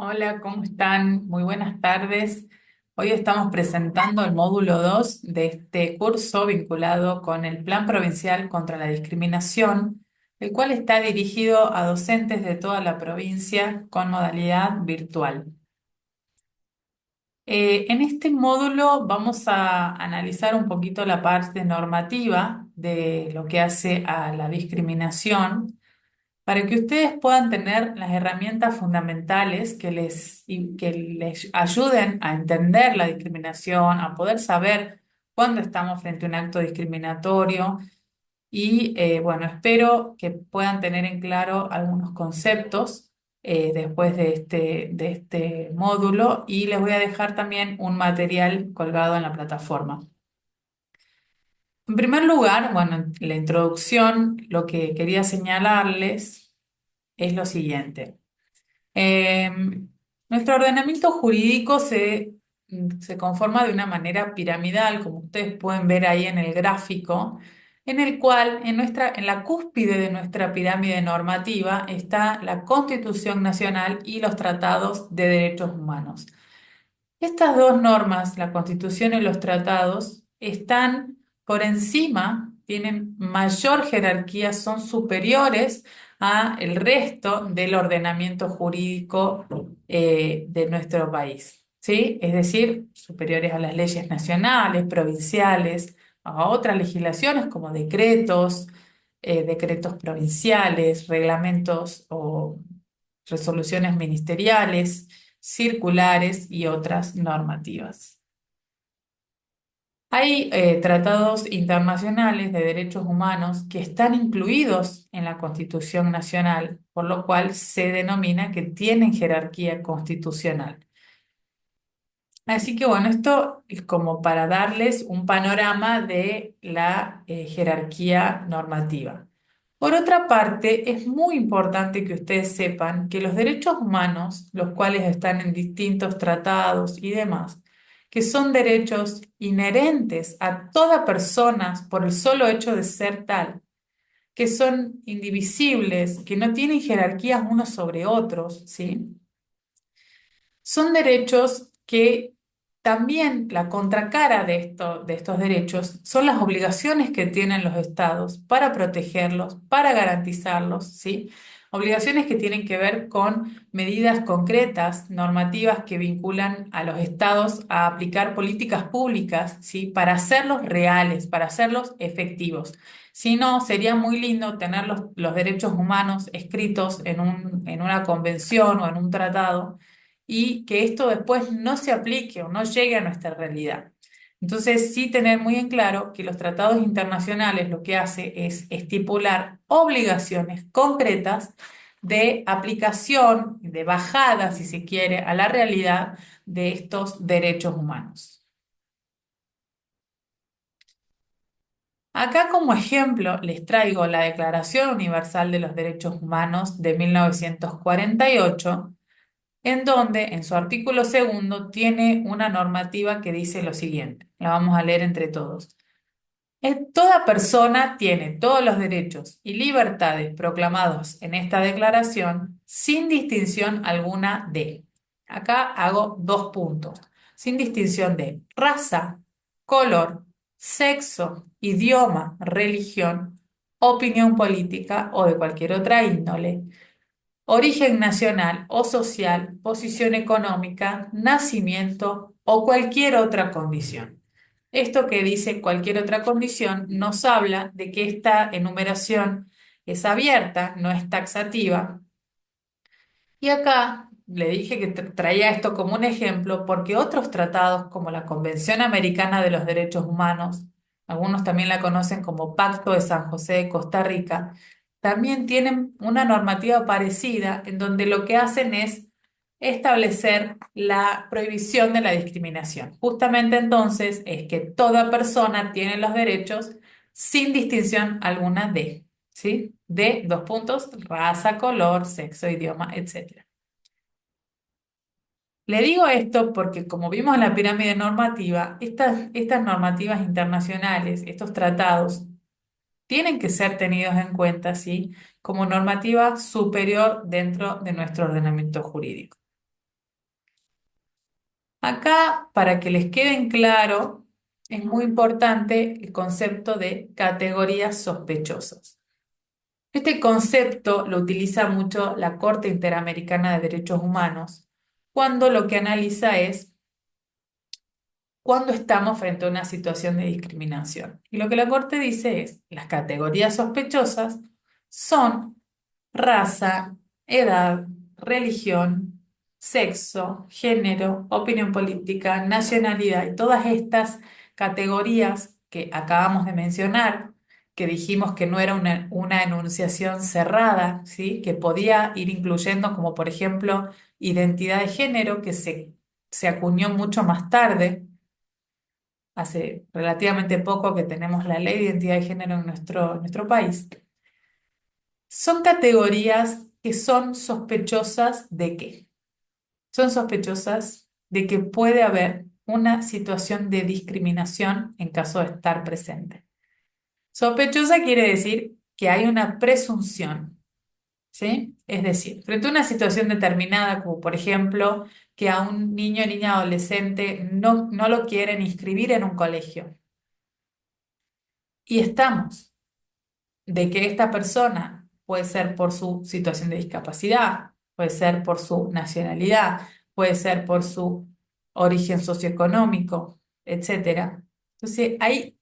Hola, ¿cómo están? Muy buenas tardes. Hoy estamos presentando el módulo 2 de este curso vinculado con el Plan Provincial contra la Discriminación, el cual está dirigido a docentes de toda la provincia con modalidad virtual. En este módulo vamos a analizar un poquito la parte normativa de lo que hace a la discriminación para que ustedes puedan tener las herramientas fundamentales que les ayuden a entender la discriminación, a poder saber cuándo estamos frente a un acto discriminatorio y bueno, espero que puedan tener en claro algunos conceptos después de este módulo y les voy a dejar también un material colgado en la plataforma. En primer lugar, bueno, en la introducción, lo que quería señalarles es lo siguiente. Eh, Nuestro ordenamiento jurídico se conforma de una manera piramidal, como ustedes pueden ver ahí en el gráfico, en el cual en la cúspide de nuestra pirámide normativa está la Constitución Nacional y los tratados de derechos humanos. Estas dos normas, la Constitución y los tratados, están por encima, tienen mayor jerarquía, son superiores a el resto del ordenamiento jurídico de nuestro país, ¿sí? Es decir, superiores a las leyes nacionales, provinciales, a otras legislaciones como decretos, decretos provinciales, reglamentos o resoluciones ministeriales, circulares y otras normativas. Hay tratados internacionales de derechos humanos que están incluidos en la Constitución Nacional, por lo cual se denomina que tienen jerarquía constitucional. Así que bueno, esto es como para darles un panorama de la jerarquía normativa. Por otra parte, es muy importante que ustedes sepan que los derechos humanos, los cuales están en distintos tratados y demás, que son derechos inherentes a toda persona por el solo hecho de ser tal, que son indivisibles, que no tienen jerarquías unos sobre otros, ¿sí? Son derechos que también la contracara de estos derechos son las obligaciones que tienen los estados para protegerlos, para garantizarlos, ¿sí? Obligaciones que tienen que ver con medidas concretas, normativas que vinculan a los estados a aplicar políticas públicas, ¿sí? Para hacerlos reales, para hacerlos efectivos. Si no, sería muy lindo tener los derechos humanos escritos en una convención o en un tratado y que esto después no se aplique o no llegue a nuestra realidad. Entonces, sí tener muy en claro que los tratados internacionales lo que hace es estipular obligaciones concretas de aplicación, de bajada, si se quiere, a la realidad de estos derechos humanos. Acá como ejemplo les traigo la Declaración Universal de los Derechos Humanos de 1948 en donde en su artículo segundo tiene una normativa que dice lo siguiente, la vamos a leer entre todos. Toda persona tiene todos los derechos y libertades proclamados en esta declaración sin distinción alguna de. Acá hago dos puntos. Sin distinción de raza, color, sexo, idioma, religión, opinión política o de cualquier otra índole, origen nacional o social, posición económica, nacimiento o cualquier otra condición. Esto que dice cualquier otra condición nos habla de que esta enumeración es abierta, no es taxativa. Y acá le dije que traía esto como un ejemplo porque otros tratados como la Convención Americana de los Derechos Humanos, algunos también la conocen como Pacto de San José de Costa Rica, también tienen una normativa parecida en donde lo que hacen es establecer la prohibición de la discriminación. Justamente entonces es que toda persona tiene los derechos sin distinción alguna de, ¿sí? De dos puntos, raza, color, sexo, idioma, etcétera. Le digo esto porque, como vimos en la pirámide normativa, estas normativas internacionales, estos tratados, tienen que ser tenidos en cuenta, ¿sí? Como normativa superior dentro de nuestro ordenamiento jurídico. Acá, para que les quede en claro, es muy importante el concepto de categorías sospechosas. Este concepto lo utiliza mucho la Corte Interamericana de Derechos Humanos cuando lo que analiza es cuando estamos frente a una situación de discriminación. Y lo que la Corte dice es, las categorías sospechosas son raza, edad, religión, sexo, género, opinión política, nacionalidad y todas estas categorías que acabamos de mencionar, que dijimos que no era una enunciación cerrada, ¿sí? Que podía ir incluyendo como por ejemplo identidad de género que se acuñó mucho más tarde, hace relativamente poco que tenemos la ley de identidad de género en nuestro país. Son categorías que son sospechosas ¿de qué? Son sospechosas de que puede haber una situación de discriminación en caso de estar presente. Sospechosa quiere decir que hay una presunción, ¿sí? Es decir, frente a una situación determinada, como por ejemplo que a un niño o niña adolescente no lo quieren inscribir en un colegio y estamos de que esta persona puede ser por su situación de discapacidad, puede ser por su nacionalidad, puede ser por su origen socioeconómico, etcétera. Entonces ahí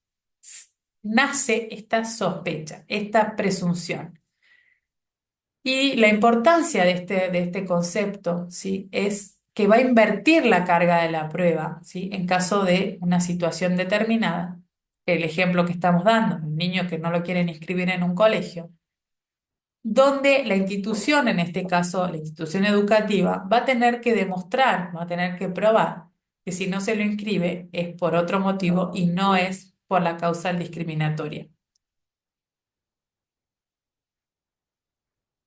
nace esta sospecha, esta presunción. Y la importancia de este concepto, ¿sí? Es que va a invertir la carga de la prueba, ¿sí? En caso de una situación determinada. El ejemplo que estamos dando, un niño que no lo quieren inscribir en un colegio donde la institución, en este caso la institución educativa, va a tener que demostrar, va a tener que probar que si no se lo inscribe es por otro motivo y no es por la causal discriminatoria.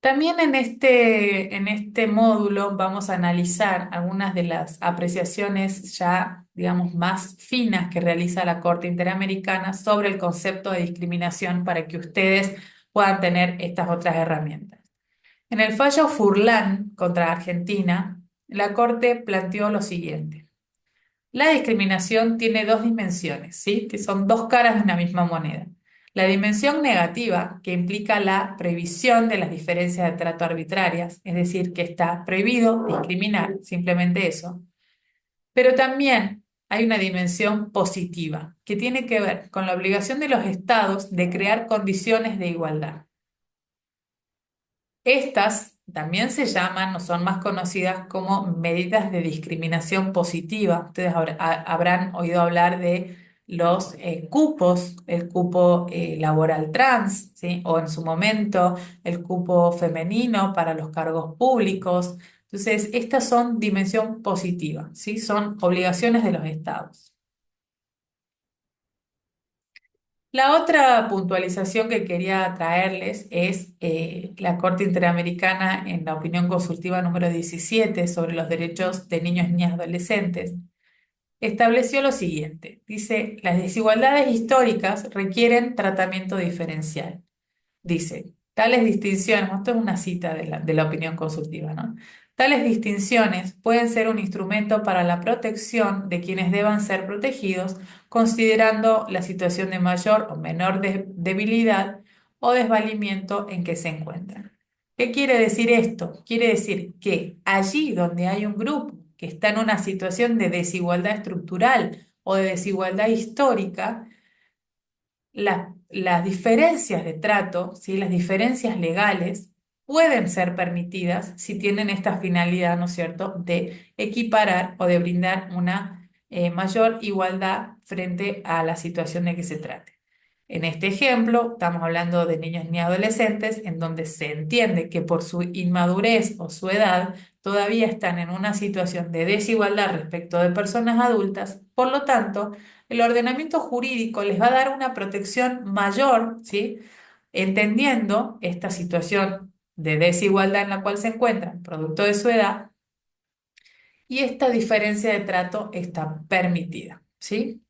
También en este módulo vamos a analizar algunas de las apreciaciones ya, digamos, más finas que realiza la Corte Interamericana sobre el concepto de discriminación para que ustedes puedan tener estas otras herramientas. En el fallo Furlan contra Argentina, la Corte planteó lo siguiente. La discriminación tiene dos dimensiones, ¿sí? Que son dos caras de una misma moneda. La dimensión negativa, que implica la prohibición de las diferencias de trato arbitrarias, es decir, que está prohibido discriminar, simplemente eso. Pero también hay una dimensión positiva, que tiene que ver con la obligación de los estados de crear condiciones de igualdad. Estas también se llaman o son más conocidas como medidas de discriminación positiva. Ustedes habrán oído hablar de los cupos, el cupo laboral trans, ¿sí? O en su momento el cupo femenino para los cargos públicos. Entonces, estas son dimensión positiva, ¿sí? Son obligaciones de los estados. La otra puntualización que quería traerles es la Corte Interamericana en la opinión consultiva número 17 sobre los derechos de niños, niñas y adolescentes. Estableció lo siguiente, dice, las desigualdades históricas requieren tratamiento diferencial. Dice, tales distinciones, esto es una cita de la opinión consultiva, ¿no? Tales distinciones pueden ser un instrumento para la protección de quienes deban ser protegidos, considerando la situación de mayor o menor debilidad o desvalimiento en que se encuentran. ¿Qué quiere decir esto? Quiere decir que allí donde hay un grupo que está en una situación de desigualdad estructural o de desigualdad histórica, las diferencias de trato, ¿sí? Las diferencias legales pueden ser permitidas si tienen esta finalidad, ¿no es cierto?, de equiparar o de brindar una mayor igualdad frente a la situación de que se trate. En este ejemplo, estamos hablando de niños ni adolescentes en donde se entiende que por su inmadurez o su edad todavía están en una situación de desigualdad respecto de personas adultas, por lo tanto, el ordenamiento jurídico les va a dar una protección mayor, ¿sí? Entendiendo esta situación de desigualdad en la cual se encuentran, producto de su edad, y esta diferencia de trato está permitida, ¿sí?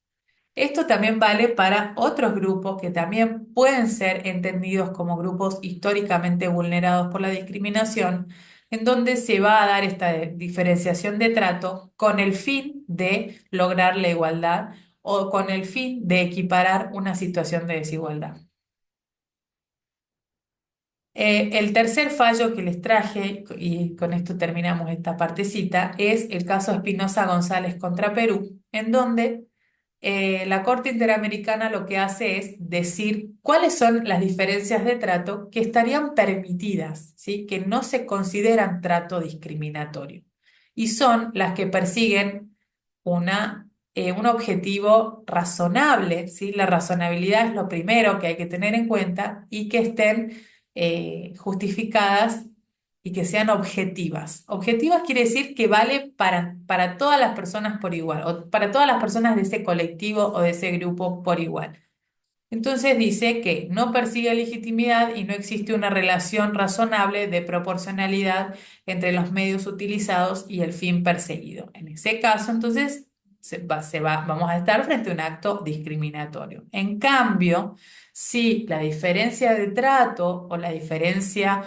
Esto también vale para otros grupos que también pueden ser entendidos como grupos históricamente vulnerados por la discriminación, en donde se va a dar esta diferenciación de trato con el fin de lograr la igualdad o con el fin de equiparar una situación de desigualdad. El tercer fallo que les traje, y con esto terminamos esta partecita, es el caso Espinosa González contra Perú, en donde la Corte Interamericana lo que hace es decir cuáles son las diferencias de trato que estarían permitidas, ¿sí? Que no se consideran trato discriminatorio. Y son las que persiguen un objetivo razonable, ¿sí? La razonabilidad es lo primero que hay que tener en cuenta y que estén justificadas y que sean objetivas. Objetivas quiere decir que vale para todas las personas por igual, o para todas las personas de ese colectivo o de ese grupo por igual. Entonces dice que no persigue legitimidad y no existe una relación razonable de proporcionalidad entre los medios utilizados y el fin perseguido. En ese caso, entonces, vamos a estar frente a un acto discriminatorio. En cambio, si la diferencia de trato o la diferencia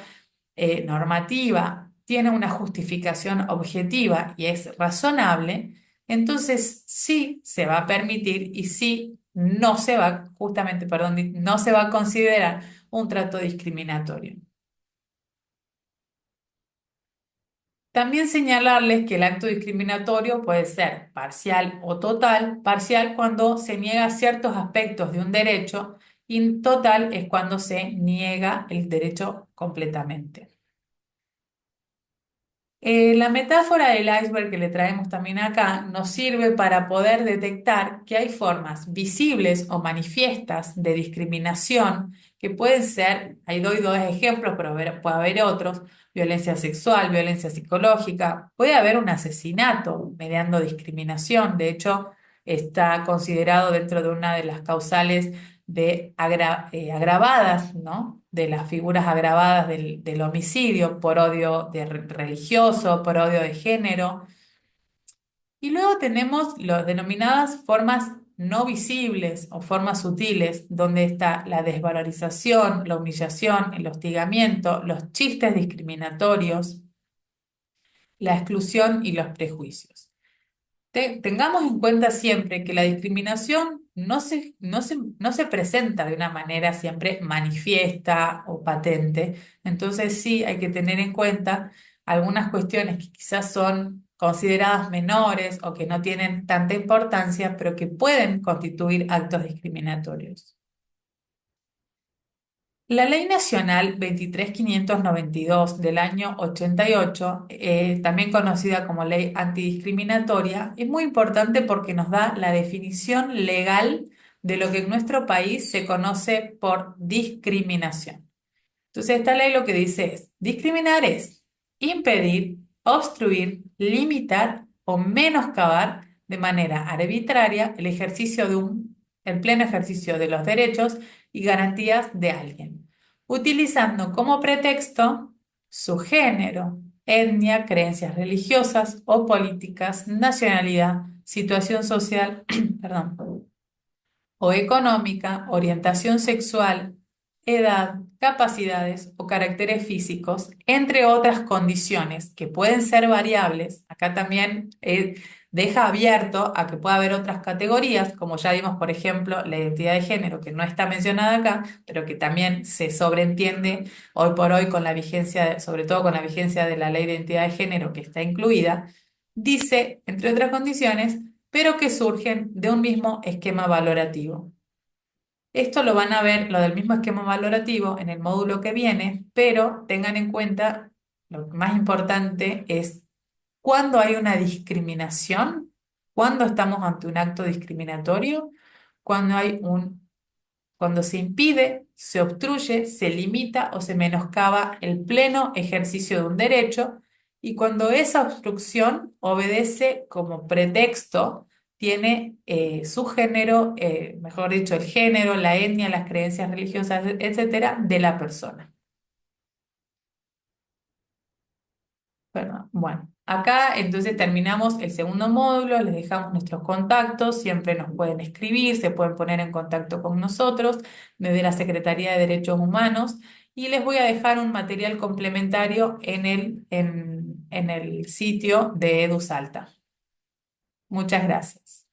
normativa tiene una justificación objetiva y es razonable, entonces sí se va a permitir y sí no se va, justamente, perdón, no se va a considerar un trato discriminatorio. También señalarles que el acto discriminatorio puede ser parcial o total. Parcial cuando se niega ciertos aspectos de un derecho y total es cuando se niega el derecho completamente. La metáfora del iceberg que le traemos también acá nos sirve para poder detectar que hay formas visibles o manifiestas de discriminación que pueden ser, ahí doy dos ejemplos, pero puede haber otros: violencia sexual, violencia psicológica, puede haber un asesinato mediando discriminación. De hecho, está considerado dentro de una de las causales agravadas, ¿no? De las figuras agravadas del homicidio por odio religioso, por odio de género. Y luego tenemos las denominadas formas no visibles o formas sutiles, donde está la desvalorización, la humillación, el hostigamiento, los chistes discriminatorios, la exclusión y los prejuicios. Tengamos en cuenta siempre que la discriminación no se presenta de una manera siempre manifiesta o patente. Entonces sí hay que tener en cuenta algunas cuestiones que quizás son consideradas menores o que no tienen tanta importancia, pero que pueden constituir actos discriminatorios. La Ley Nacional 23.592 del año 88, también conocida como Ley Antidiscriminatoria, es muy importante porque nos da la definición legal de lo que en nuestro país se conoce por discriminación. Entonces, esta ley lo que dice es: discriminar es impedir, obstruir, limitar o menoscabar de manera arbitraria el pleno ejercicio de los derechos y garantías de alguien, utilizando como pretexto su género, etnia, creencias religiosas o políticas, nacionalidad, situación social, perdón, o económica, orientación sexual, edad, capacidades o caracteres físicos, entre otras condiciones que pueden ser variables. Acá también deja abierto a que pueda haber otras categorías, como ya vimos, por ejemplo, la identidad de género, que no está mencionada acá, pero que también se sobreentiende hoy por hoy con la vigencia, sobre todo con la vigencia de la ley de identidad de género que está incluida. Dice, entre otras condiciones, pero que surgen de un mismo esquema valorativo. Esto lo van a ver, lo del mismo esquema valorativo, en el módulo que viene, pero tengan en cuenta, lo más importante es cuando hay una discriminación, cuando estamos ante un acto discriminatorio, cuando cuando se impide, se obstruye, se limita o se menoscaba el pleno ejercicio de un derecho, y cuando esa obstrucción obedece como pretexto, tiene su género, mejor dicho, el género, la etnia, las creencias religiosas, etcétera, de la persona. Perdón. Bueno, acá entonces terminamos el segundo módulo, les dejamos nuestros contactos, siempre nos pueden escribir, se pueden poner en contacto con nosotros desde la Secretaría de Derechos Humanos, y les voy a dejar un material complementario en el sitio de EduSalta. Muchas gracias.